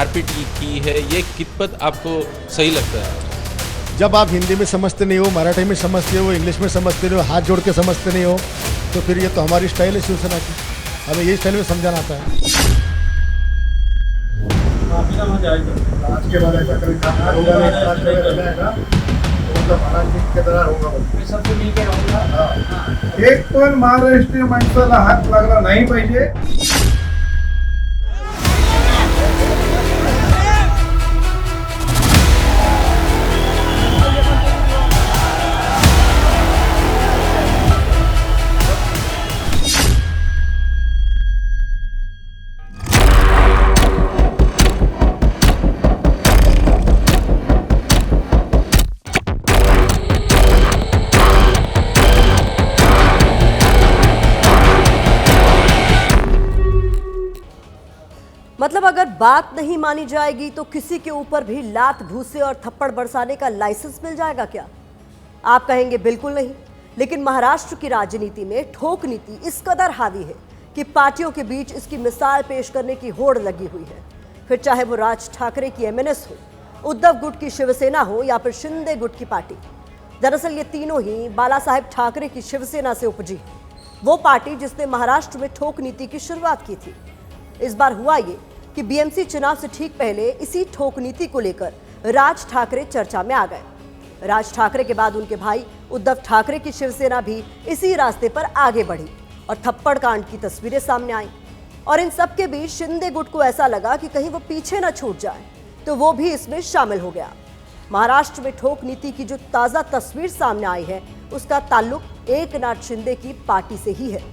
मारपीट की है, ये कितपत आपको सही लगता है? जब आप हिंदी में समझते नहीं हो, मराठी में समझते हो, इंग्लिश में समझते नहीं हो, हाथ जोड़ के समझते नहीं हो, तो फिर ये तो हमारी स्टाइल है शिवसेना की। हमें यही स्टाइल में समझाना आता है। आज के बाद ऐसा कभी काम होगा नहीं, आज के बाद रहेगा तो मतलब महाराज के तरह होगा, सबसे मिलके रहूंगा। एक पण महाराष्ट्रीय माणसाला हात लागला नाही पाहिजे। मतलब अगर बात नहीं मानी जाएगी तो किसी के ऊपर भी लात घूसे और थप्पड़ बरसाने का लाइसेंस मिल जाएगा क्या? आप कहेंगे बिल्कुल नहीं। लेकिन महाराष्ट्र की राजनीति में ठोक नीति इस कदर हावी है कि पार्टियों के बीच इसकी मिसाल पेश करने की होड़ लगी हुई है। फिर चाहे वो राज ठाकरे की एमएनएस हो, उद्धव गुट की शिवसेना हो या फिर शिंदे गुट की पार्टी। दरअसल ये तीनों ही बाला साहेब ठाकरे की शिवसेना से उपजी है, वो पार्टी जिसने महाराष्ट्र में ठोक नीति की शुरुआत की थी। इस बार हुआ ये कि बीएमसी चुनाव से ठीक पहले इसी ठोक नीति को लेकर राज ठाकरे चर्चा में आ गए। राज ठाकरे के बाद उनके भाई उद्धव ठाकरे की शिवसेना भी इसी रास्ते पर आगे बढ़ी और थप्पड़ कांड की तस्वीरें सामने आई। और इन सब के बीच शिंदे गुट को ऐसा लगा कि कहीं वो पीछे न छूट जाए, तो वो भी इसमें शामिल हो गया। महाराष्ट्र में ठोक नीति की जो ताजा तस्वीर सामने आई है, उसका ताल्लुक एकनाथ शिंदे की पार्टी से ही है।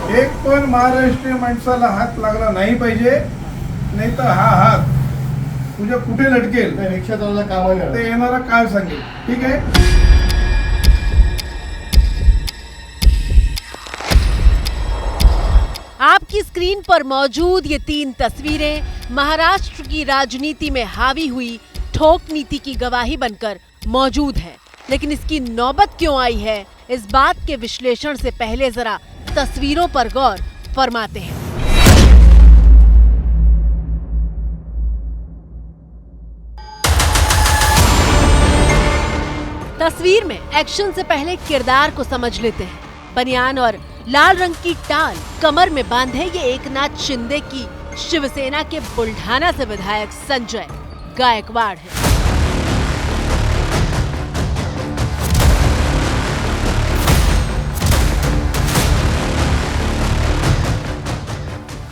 एक पण महाराष्ट्रीय माणसाला हात लागला नाही पाहिजे, नाही तर हा हात तुझ्या कुठे लटकेल रिक्षा चालवला कामाला ते येणारा काळ सांगेल। ठीक आहे। आपकी स्क्रीन पर मौजूद ये तीन तस्वीरें महाराष्ट्र की राजनीति में हावी हुई ठोक नीति की गवाही बनकर मौजूद है। लेकिन इसकी नौबत क्यों आई है, इस बात के विश्लेषण से पहले जरा तस्वीरों पर गौर फरमाते हैं। तस्वीर में एक्शन से पहले किरदार को समझ लेते हैं। बनियान और लाल रंग की टाल कमर में बांधे ये एकनाथ शिंदे की शिवसेना के बुल्ढाना से विधायक संजय गायकवाड़ है।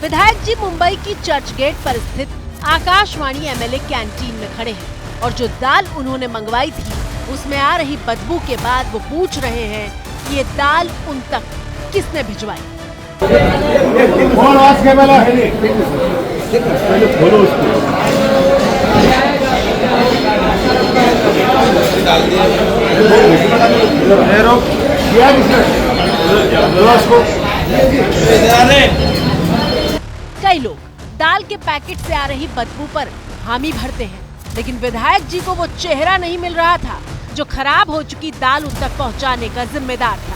विधायक जी मुंबई की चर्च गेट पर स्थित आकाशवाणी एमएलए कैंटीन में खड़े हैं और जो दाल उन्होंने मंगवाई थी उसमें आ रही बदबू के बाद वो पूछ रहे हैं कि ये दाल उन तक किसने भिजवाई। कई लोग दाल के पैकेट से आ रही बदबू पर हामी भरते हैं, लेकिन विधायक जी को वो चेहरा नहीं मिल रहा था जो खराब हो चुकी दाल उन तक पहुंचाने का जिम्मेदार था।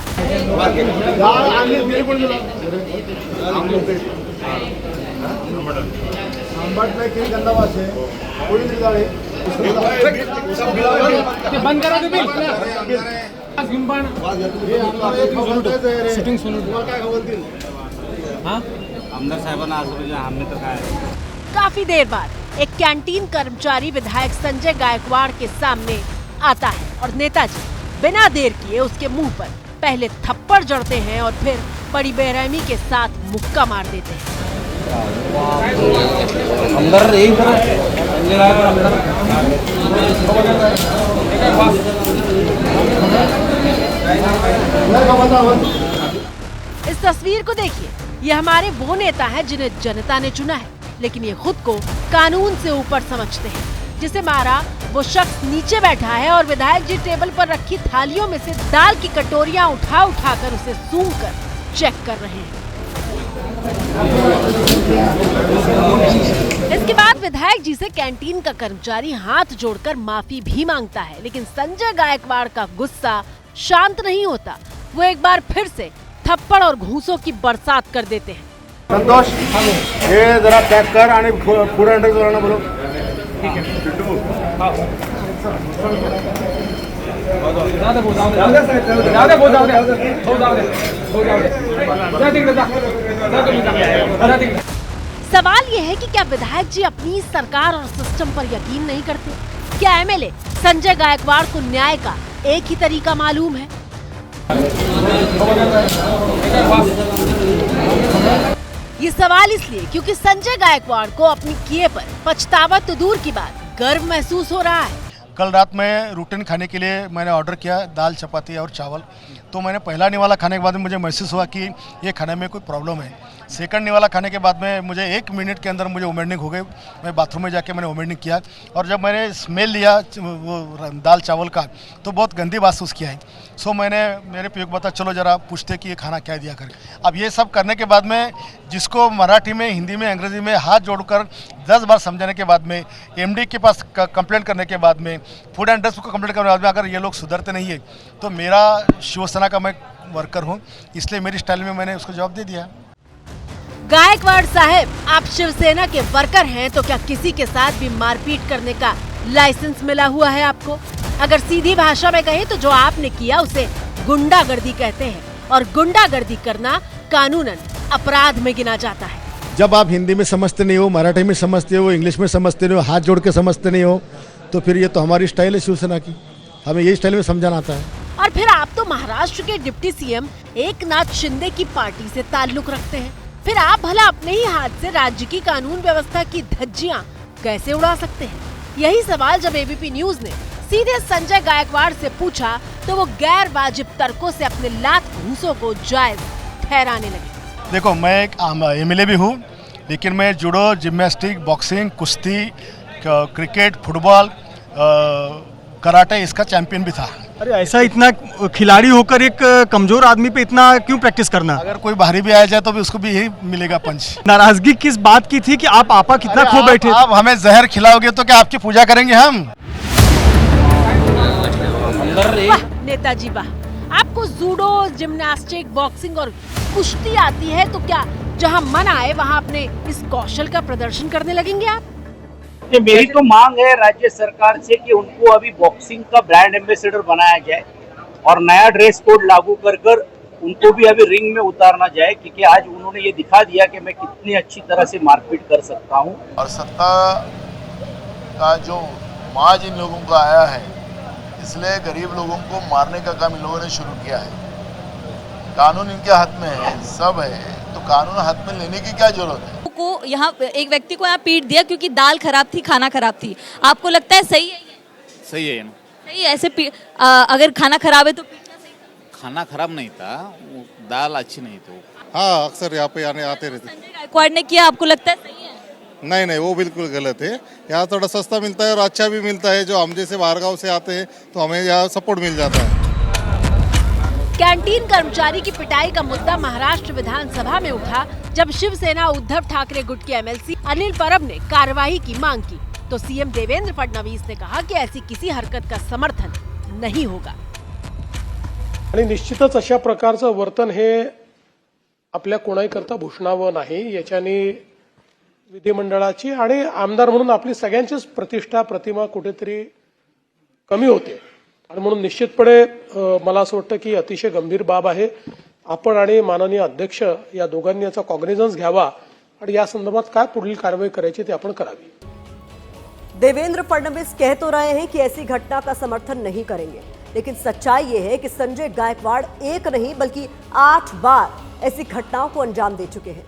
काफी देर बाद एक कैंटीन कर्मचारी विधायक संजय गायकवाड़ के सामने आता है और नेताजी बिना देर किए उसके मुंह पर पहले थप्पड़ जड़ते हैं और फिर बड़ी बेरहमी के साथ मुक्का मार देते हैं। इस तस्वीर को देखिए। ये हमारे वो नेता हैं जिन्हें जनता ने चुना है, लेकिन ये खुद को कानून से ऊपर समझते हैं। जिसे मारा वो शख्स नीचे बैठा है और विधायक जी टेबल पर रखी थालियों में से दाल की कटोरियां उठा कर उसे सूंघ कर चेक कर रहे हैं। इसके बाद विधायक जी से कैंटीन का कर्मचारी हाथ जोड़कर माफी भी मांगता है, लेकिन संजय गायकवाड़ का गुस्सा शांत नहीं होता। वो एक बार फिर से थप्पड़ और घूंसों की बरसात कर देते हैं। संतोष, ये जरा पैक कर आणि पुढे एंट्री करायला बोलो। ठीक है। सवाल ये है कि क्या विधायक जी अपनी सरकार और सिस्टम पर यकीन नहीं करते? क्या एमएलए संजय गायकवाड़ को न्याय का एक ही तरीका मालूम है? ये सवाल इसलिए क्योंकि संजय गायकवाड़ को अपनी किए पर पछतावा तो दूर की बात, गर्व महसूस हो रहा है। कल रात में रूटीन खाने के लिए मैंने ऑर्डर किया दाल चपाती और चावल। तो मैंने पहला निवाला खाने के बाद में मुझे महसूस हुआ कि ये खाने में कोई प्रॉब्लम है। सेकंड निवाला खाने के बाद में मुझे 1 मिनट के अंदर मुझे वोमिटिंग हो गई। मैं बाथरूम में जाके मैंने वोमिटिंग किया और जब मैंने स्मेल लिया वो दाल चावल का तो बहुत गंदी महसूस किया है। सो मैंने मेरे पीयू को बता चलो ज़रा पूछते कि ये खाना क्या दिया कर। अब ये सब करने के बाद में जिसको मराठी में, हिंदी में, अंग्रेजी में हाथ जोड़कर 10 बार समझाने के बाद में, एमडी के पास कंप्लेंट करने के बाद में, फूड एंड ड्रग्स को कंप्लेंट करने के बाद में अगर ये लोग सुधरते नहीं है तो मेरा शिवसेना का मैं वर्कर हूँ, इसलिए मेरी स्टाइल में मैंने उसको जवाब दे दिया। गायकवाड़ साहब, आप शिवसेना के वर्कर हैं तो क्या किसी के साथ भी मारपीट करने का लाइसेंस मिला हुआ है आपको? अगर सीधी भाषा में कहें तो जो आपने किया उसे गुंडागर्दी कहते हैं और गुंडागर्दी करना कानूनन अपराध में गिना जाता है। जब आप हिंदी में समझते नहीं हो, मराठी में समझते हो, इंग्लिश में समझते नहीं हो, हाथ जोड़ के समझते नहीं हो, तो फिर ये तो हमारी स्टाइल है शिवसेना की। हमें यही स्टाइल में समझाना आता है। और फिर आप तो महाराष्ट्र के डिप्टी सीएम एकनाथ शिंदे की पार्टी से ताल्लुक रखते हैं। फिर आप भला अपने ही हाथ से राज्य की कानून व्यवस्था की धज्जियां कैसे उड़ा सकते हैं? यही सवाल जब एबीपी न्यूज ने सीधे संजय गायकवाड़ से पूछा तो वो गैर वाजिब तर्कों से अपने लात घूंसों को जायज ठहराने लगे। देखो, मैं एक एमएलए भी हूँ, लेकिन मैं जुडो, जिम्नास्टिक, बॉक्सिंग, कुश्ती, क्रिकेट, फुटबॉल, कराटे इसका चैंपियन भी था। अरे ऐसा इतना खिलाड़ी होकर एक कमजोर आदमी पे इतना क्यों प्रैक्टिस करना? अगर कोई बाहरी भी आ जाए तो भी उसको भी यही मिलेगा पंच। नाराजगी किस बात की थी कि आप आपा कितना खो बैठे? आप हमें जहर खिलाओगे तो क्या आपकी पूजा करेंगे हम? वाह नेताजी वाह, आपको जूडो, जिम्नास्टिक, बॉक्सिंग और कुश्ती आती है तो क्या जहां मन आए वहां अपने इस कौशल का प्रदर्शन करने लगेंगे आप? मेरी तो मांग है राज्य सरकार से कि उनको अभी बॉक्सिंग का ब्रांड एम्बेसडर बनाया जाए और नया ड्रेस कोड लागू कर उनको भी अभी रिंग में उतारना जाए, क्योंकि आज उन्होंने ये दिखा दिया कि मैं कितनी अच्छी तरह से मारपीट कर सकता हूँ। और सत्ता का जो माज इन लोगों का आया है, इसलिए गरीब लोगों को मारने का काम इन लोगों ने शुरू किया है। कानून इनके हाथ में है, सब है, तो कानून हाथ में लेने की क्या जरूरत है? को यहाँ एक व्यक्ति को यहाँ पीट दिया क्योंकि दाल खराब थी, खाना खराब थी। आपको लगता है सही है ये? सही है ना? सही है, ऐसे अगर खाना खराब है तो पीटना सही था? खाना खराब नहीं था, दाल अच्छी नहीं थी। हाँ, अक्सर यहाँ पे आते रहते। संजय गायकवाड़ ने किया, आपको लगता है सही है? नहीं, वो बिल्कुल गलत है। यहाँ थोड़ा सस्ता मिलता है और अच्छा भी मिलता है। जो हम जैसे बाहर गाँव से आते हैं तो हमें यहाँ सपोर्ट मिल जाता है। कैंटीन कर्मचारी की पिटाई का मुद्दा महाराष्ट्र विधानसभा में उठा जब शिवसेना उद्धव ठाकरे गुट के एमएलसी अनिल परब ने कार्रवाई की मांग की तो सीएम देवेंद्र फडणवीस ने कहा कि ऐसी किसी हरकत का समर्थन नहीं होगा। आणि निश्चितच अशा प्रकारचं वर्तन हे आपल्या कोणाहीकरता भूषणावं नाही। याच्याने विधिमंडळाची आणि आमदार म्हणून आपली सगळ्यांचीच प्रतिष्ठा, प्रतिमा कुठेतरी कमी होते आणि म्हणून निश्चितपणे मला असं वाटतं की अतिशय गंभीर बाब आहे। आपण आणि माननीय अध्यक्ष या दोघांनी याचा कॉग्निझन्स घ्यावा आणि या संदर्भात काय पुढील कारवाई करायची ते आपण करावी। देवेंद्र फडणवीस कह तो रहे हैं कि ऐसी घटना का समर्थन नहीं करेंगे, लेकिन सच्चाई ये है कि संजय गायकवाड़ एक नहीं बल्कि 8 बार ऐसी घटनाओं को अंजाम दे चुके हैं।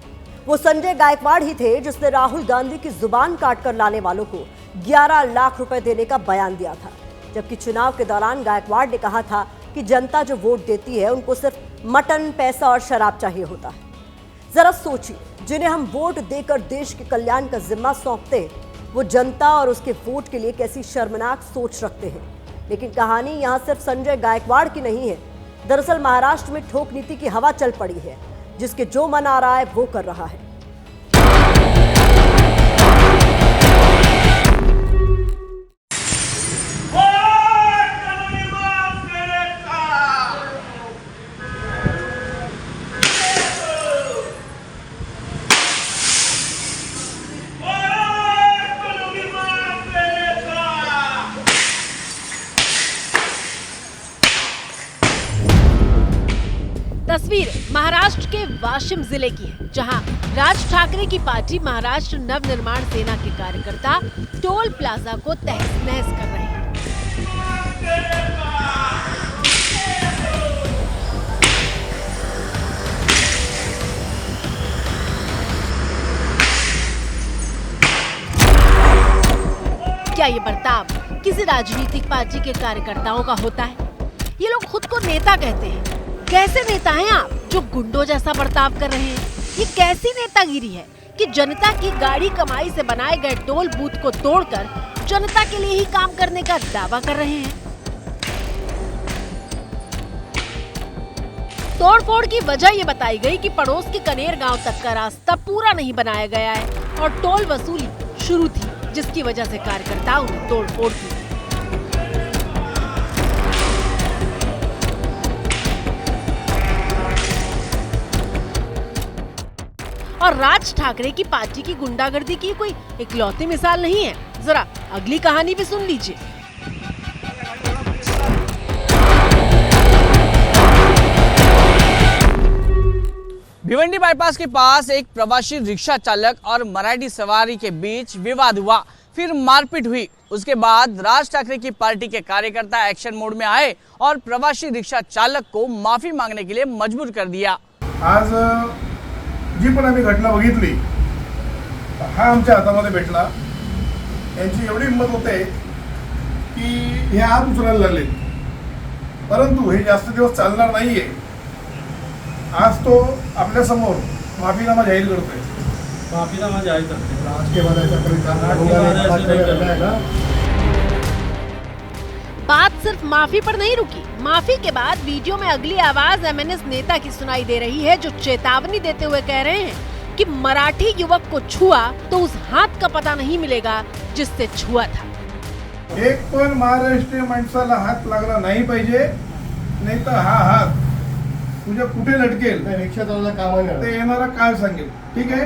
वो संजय गायकवाड़ ही थे जिसने राहुल गांधी की जुबान काटकर लाने वालों को 11 लाख रुपए देने का बयान दिया था, जबकि चुनाव के दौरान गायकवाड़ ने कहा था कि जनता जो वोट देती है उनको सिर्फ मटन, पैसा और शराब चाहिए होता है। जरा सोचिए, जिन्हें हम वोट देकर देश के कल्याण का जिम्मा सौंपते हैं, वो जनता और उसके वोट के लिए कैसी शर्मनाक सोच रखते हैं। लेकिन कहानी यहाँ सिर्फ संजय गायकवाड़ की नहीं है। दरअसल महाराष्ट्र में ठोक नीति की हवा चल पड़ी है, जिसके जो मन आ रहा है वो कर रहा है। तस्वीर महाराष्ट्र के वाशिम जिले की है, जहां राज ठाकरे की पार्टी महाराष्ट्र नवनिर्माण सेना के कार्यकर्ता टोल प्लाजा को तहस नहस कर रहे हैं। क्या ये बर्ताव किसी राजनीतिक पार्टी के कार्यकर्ताओं का होता है? ये लोग खुद को नेता कहते हैं। कैसे नेता हैं आप जो गुंडों जैसा बर्ताव कर रहे हैं? ये कैसी नेतागिरी है कि जनता की गाड़ी कमाई से बनाए गए टोल बूथ को तोड़कर जनता के लिए ही काम करने का दावा कर रहे हैं? तोड़फोड़ की वजह ये बताई गई कि पड़ोस के कनेर गांव तक का रास्ता पूरा नहीं बनाया गया है और टोल वसूली शुरू थी, जिसकी वजह से कार्यकर्ताओं ने तोड़फोड़ की। और राज ठाकरे की पार्टी की गुंडागर्दी की कोई इकलौती मिसाल नहीं है। जरा अगली कहानी भी सुन लीजिए। भिवंडी बाईपास के पास एक प्रवासी रिक्शा चालक और मराठी सवारी के बीच विवाद हुआ, फिर मारपीट हुई। उसके बाद राज ठाकरे की पार्टी के कार्यकर्ता एक्शन मोड में आए और प्रवासी रिक्शा चालक को माफी मांगने के लिए मजबूर कर दिया। आज जी पण आम्ही घटना बघितली, हा आमच्या हातामध्ये भेटला। यांची एवढी हिंमत होते की हे हात उचलायला लागले, परंतु हे जास्त दिवस चालणार नाहीये। आज तो आपल्या समोर माफीनामा जाहीर करतोय। माफीनामा जाहीर करतोय। आज के बाद ऐसा कभी काम बात सिर्फ माफी पर नहीं रुकी। माफी के बाद वीडियो में अगली आवाज एमएनएस नेता की सुनाई दे रही है, जो चेतावनी देते हुए कह रहे हैं कि मराठी युवक को छुआ तो उस हाथ का पता नहीं मिलेगा जिससे छुआ था। एक पण महाराष्ट्रीय माणसाला हात लागला नाही पाहिजे, नाही तर हा हात तुझ्या कुठे लटकेल रिक्षा चालवता कामा नये ते येणारा काळ सांगेल। ठीक आहे।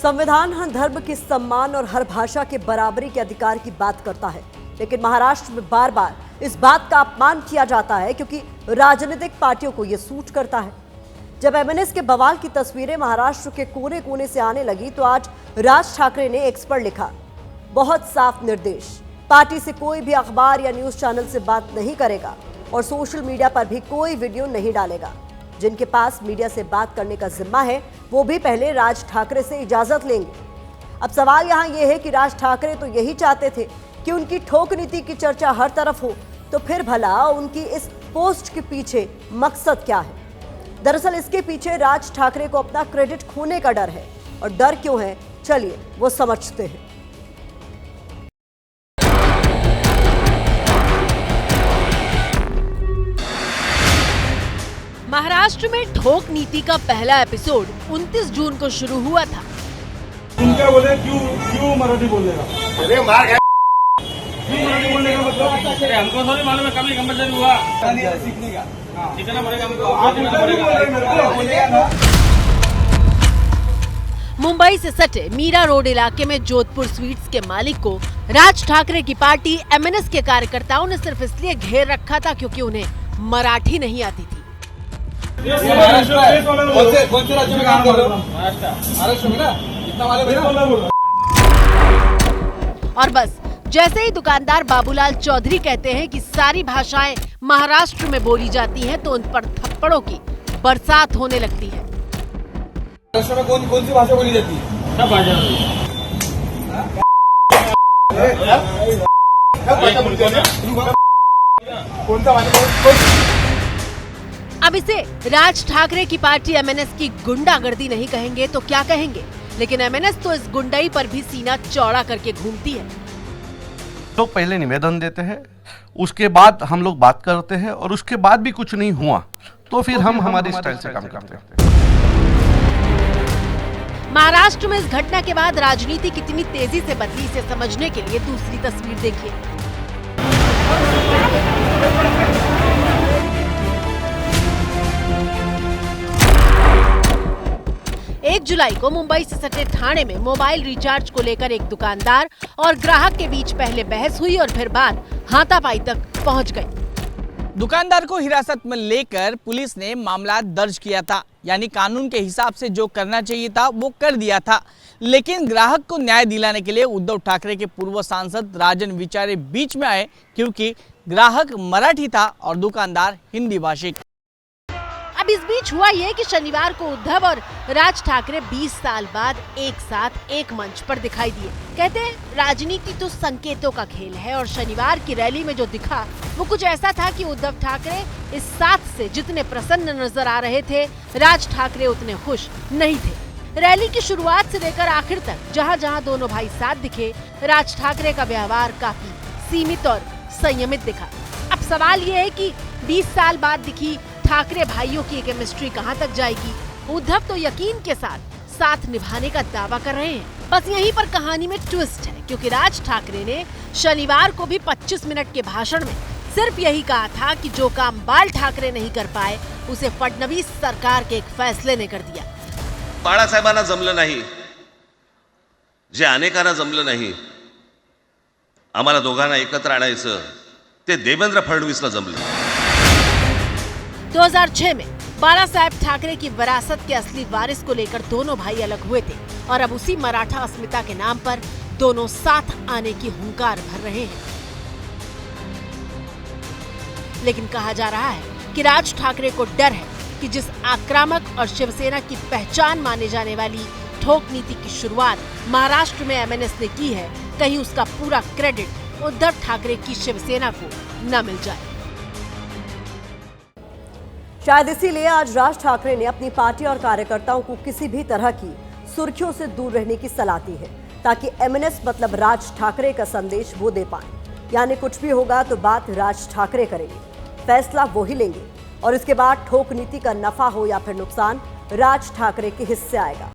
संविधान हर धर्म के सम्मान और हर भाषा के बराबरी के अधिकार की बात करता है, लेकिन महाराष्ट्र में बार बार इस बात का अपमान किया जाता है क्योंकि राजनीतिक पार्टियों को यह सूट करता है। जब एमएनएस के बवाल की तस्वीरें महाराष्ट्र के कोने कोने से आने लगी तो आज राज ठाकरे ने एक्स पर लिखा, बहुत साफ निर्देश, पार्टी से कोई भी अखबार या न्यूज चैनल से बात नहीं करेगा और सोशल मीडिया पर भी कोई वीडियो नहीं डालेगा। जिनके पास मीडिया से बात करने का जिम्मा है वो भी पहले राज ठाकरे से इजाजत लेंगे। अब सवाल यहाँ ये है कि राज ठाकरे तो यही चाहते थे कि उनकी ठोक नीति की चर्चा हर तरफ हो, तो फिर भला उनकी इस पोस्ट के पीछे मकसद क्या है? दरअसल इसके पीछे राज ठाकरे को अपना क्रेडिट खोने का डर है। और डर क्यों है, चलिए वो समझते हैं। महाराष्ट्र में ठोक नीति का पहला एपिसोड 29 जून को शुरू हुआ था। तुम क्या बोले? क्यों मराठी बोलेगा? अरे मार गया। क्यों मराठी बोलने का मतलब? हमको थोड़ी मालूम है, कभी कंपलसरी हुआ सीखने का, सीखना पड़ेगा हमको। आप मुंबई से सटे मीरा रोड इलाके में जोधपुर स्वीट्स के मालिक को राज ठाकरे की पार्टी एमएनएस के कार्यकर्ताओं ने सिर्फ इसलिए घेर रखा था क्योंकि उन्हें मराठी नहीं आती थी। कौन से राज्य में काम कर रहे हो? महाराष्ट्र में ना, इतना मालूम है। और बस जैसे ही दुकानदार बाबूलाल चौधरी कहते हैं कि सारी भाषाएं महाराष्ट्र में बोली जाती हैं, तो उन पर थप्पड़ों की बरसात होने लगती है। महाराष्ट्र में कौन सी भाषा बोली जाती है? सब भाषा बोलते हैं। कोणता माझ्या अब इसे राज ठाकरे की पार्टी एमएनएस की गुंडागर्दी नहीं कहेंगे तो क्या कहेंगे, लेकिन एमएनएस तो इस गुंडाई पर भी सीना चौड़ा करके घूमती है। लोग पहले निवेदन देते हैं, उसके बाद हम लोग बात करते हैं, और उसके बाद भी कुछ नहीं हुआ तो फिर हम हमारी स्टाइल से काम करते हैं। महाराष्ट्र में इस घटना के बाद राजनीति कितनी तेजी से बदली, इसे समझने के लिए दूसरी तस्वीर देखिए। 1 जुलाई को मुंबई से सटे ठाणे में मोबाइल रिचार्ज को लेकर एक दुकानदार और ग्राहक के बीच पहले बहस हुई और फिर बात हाथापाई तक पहुंच गई। दुकानदार को हिरासत में लेकर पुलिस ने मामला दर्ज किया था, यानी कानून के हिसाब से जो करना चाहिए था वो कर दिया था। लेकिन ग्राहक को न्याय दिलाने के लिए उद्धव ठाकरे के पूर्व सांसद राजन विचारे बीच में आए, क्योंकि ग्राहक मराठी था और दुकानदार हिंदी भाषी। अब इस बीच हुआ ये कि शनिवार को उद्धव और राज ठाकरे 20 साल बाद एक साथ एक मंच पर दिखाई दिए। कहते हैं राजनीति तो संकेतों का खेल है, और शनिवार की रैली में जो दिखा वो कुछ ऐसा था कि उद्धव ठाकरे इस साथ से जितने प्रसन्न नजर आ रहे थे, राज ठाकरे उतने खुश नहीं थे। रैली की शुरुआत से लेकर आखिर तक जहां जहां दोनों भाई साथ दिखे, राज ठाकरे का व्यवहार काफी सीमित और संयमित दिखा। अब सवाल ये है कि 20 साल बाद दिखी ठाकरे भाइयों की केमिस्ट्री कहां तक जाएगी। उद्धव तो यकीन के साथ निभाने का दावा कर रहे हैं। बस यहीं पर कहानी में ट्विस्ट है, क्योंकि राज ठाकरे ने शनिवार को भी 25 मिनट के भाषण में सिर्फ यही कहा था कि जो काम बाल ठाकरे नहीं कर पाए उसे फडणवीस सरकार के एक फैसले ने कर दिया। बाळासाहेबांना जमलं नाही, जे अनेकांना जमलं नाही, आम्हाला दोघांना एकत्र आणायचं ते देवेंद्र फडणवीसला जमलं। 2006 में बाला साहेब ठाकरे की विरासत के असली वारिस को लेकर दोनों भाई अलग हुए थे, और अब उसी मराठा अस्मिता के नाम पर दोनों साथ आने की हुंकार भर रहे हैं। लेकिन कहा जा रहा है कि राज ठाकरे को डर है कि जिस आक्रामक और शिवसेना की पहचान माने जाने वाली ठोक नीति की शुरुआत महाराष्ट्र में एमएनएस ने की है, कहीं उसका पूरा क्रेडिट उद्धव ठाकरे की शिवसेना को न मिल जाए। शायद इसीलिए आज राज ठाकरे ने अपनी पार्टी और कार्यकर्ताओं को किसी भी तरह की सुर्खियों से दूर रहने की सलाह दी है, ताकि एमएनएस मतलब राज ठाकरे का संदेश वो दे पाए। यानी कुछ भी होगा तो बात राज ठाकरे करेंगे, फैसला वो ही लेंगे, और इसके बाद ठोक नीति का नफा हो या फिर नुकसान राज ठाकरे के हिस्से आएगा।